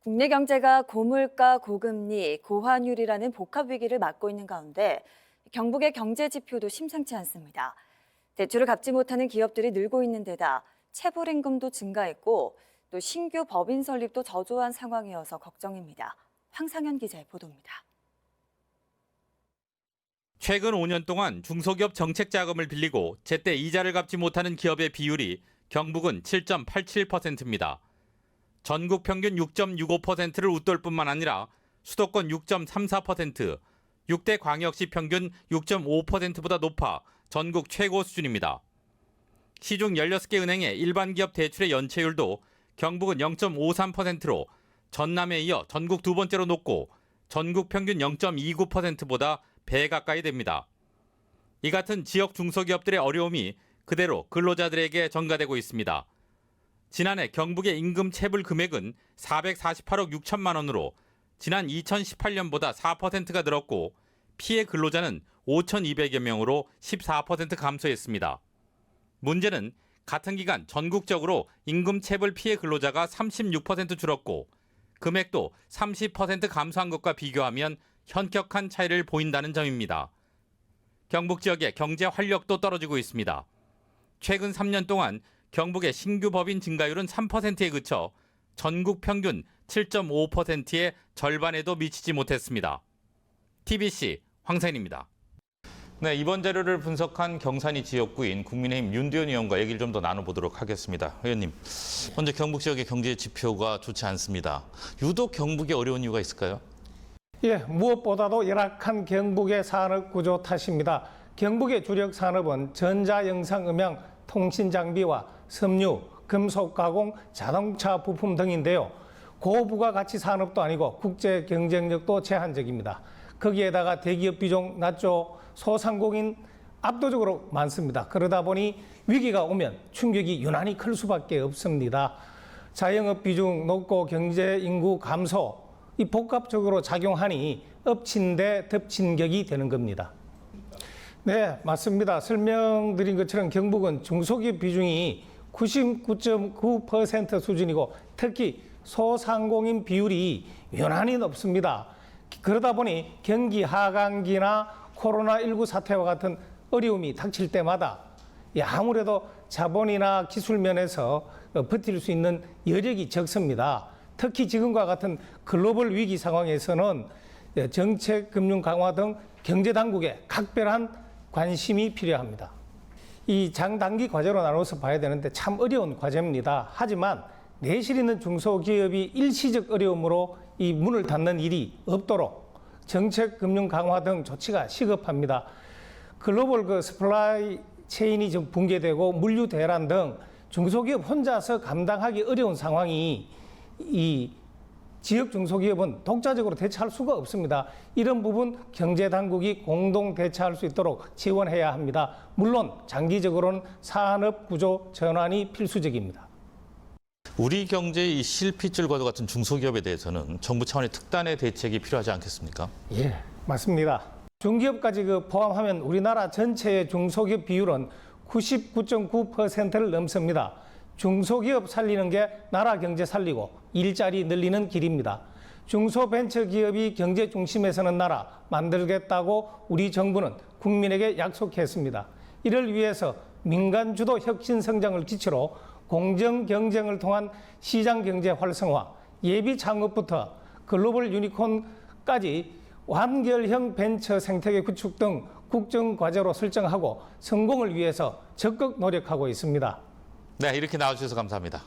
국내 경제가 고물가, 고금리, 고환율이라는 복합 위기를 맞고 있는 가운데 경북의 경제 지표도 심상치 않습니다. 대출을 갚지 못하는 기업들이 늘고 있는 데다 체불임금도 증가했고 또 신규 법인 설립도 저조한 상황이어서 걱정입니다. 황상현 기자의 보도입니다. 최근 5년 동안 중소기업 정책 자금을 빌리고 제때 이자를 갚지 못하는 기업의 비율이 경북은 7.87%입니다. 전국 평균 6.65%를 웃돌 뿐만 아니라 수도권 6.34%, 6대 광역시 평균 6.5%보다 높아 전국 최고 수준입니다. 시중 16개 은행의 일반 기업 대출의 연체율도 경북은 0.53%로 전남에 이어 전국 두 번째로 높고 전국 평균 0.29%보다 배 가까이 됩니다. 이 같은 지역 중소기업들의 어려움이 그대로 근로자들에게 전가되고 있습니다. 지난해 경북의 임금 체불 금액은 448억 6천만 원으로 지난 2018년보다 4%가 늘었고 피해 근로자는 5,200여 명으로 14% 감소했습니다. 문제는 같은 기간 전국적으로 임금 체불 피해 근로자가 36% 줄었고 금액도 30% 감소한 것과 비교하면 현격한 차이를 보인다는 점입니다. 경북 지역의 경제 활력도 떨어지고 있습니다. 최근 3년 동안 경북의 신규 법인 증가율은 3%에 그쳐 전국 평균 7.5%의 절반에도 미치지 못했습니다. TBC 황상현입니다. 네, 이번 자료를 분석한 경산이 지역구인 국민의힘 윤두현 의원과 얘기를 좀 더 나눠보도록 하겠습니다. 의원님, 먼저 경북 지역의 경제 지표가 좋지 않습니다. 유독 경북에 어려운 이유가 있을까요? 예, 무엇보다도 열악한 경북의 산업 구조 탓입니다. 경북의 주력 산업은 전자영상음향 통신장비와 섬유, 금속 가공, 자동차 부품 등인데요. 고부가가치 산업도 아니고 국제 경쟁력도 제한적입니다. 거기에다가 대기업 비중 낮죠. 소상공인 압도적으로 많습니다. 그러다 보니 위기가 오면 충격이 유난히 클 수밖에 없습니다. 자영업 비중 높고 경제 인구 감소, 이 복합적으로 작용하니 엎친 데 덮친 격이 되는 겁니다. 네, 맞습니다. 설명드린 것처럼 경북은 중소기업 비중이 99.9% 수준이고 특히 소상공인 비율이 유난히 높습니다. 그러다 보니 경기 하강기나 코로나19 사태와 같은 어려움이 닥칠 때마다 아무래도 자본이나 기술 면에서 버틸 수 있는 여력이 적습니다. 특히 지금과 같은 글로벌 위기 상황에서는 정책, 금융 강화 등 경제당국의 각별한 관심이 필요합니다. 이 장단기 과제로 나눠서 봐야 되는데 참 어려운 과제입니다. 하지만 내실 있는 중소기업이 일시적 어려움으로 이 문을 닫는 일이 없도록 정책, 금융 강화 등 조치가 시급합니다. 글로벌 서플라이 체인이 좀 붕괴되고 물류 대란 등 중소기업 혼자서 감당하기 어려운 상황이 이 지역 중소기업은 독자적으로 대처할 수가 없습니다. 이런 부분 경제당국이 공동 대처할 수 있도록 지원해야 합니다. 물론 장기적으로는 산업 구조 전환이 필수적입니다. 우리 경제의 실핏줄과도 같은 중소기업에 대해서는 정부 차원의 특단의 대책이 필요하지 않겠습니까? 예, 맞습니다. 중기업까지 포함하면 우리나라 전체의 중소기업 비율은 99.9%를 넘습니다. 중소기업 살리는 게 나라 경제 살리고 일자리 늘리는 길입니다. 중소벤처기업이 경제 중심에 서는 나라 만들겠다고 우리 정부는 국민에게 약속했습니다. 이를 위해서 민간 주도 혁신 성장을 기초로 공정 경쟁을 통한 시장 경제 활성화, 예비 창업부터 글로벌 유니콘까지 완결형 벤처 생태계 구축 등 국정 과제로 설정하고 성공을 위해서 적극 노력하고 있습니다. 네, 이렇게 나와주셔서 감사합니다.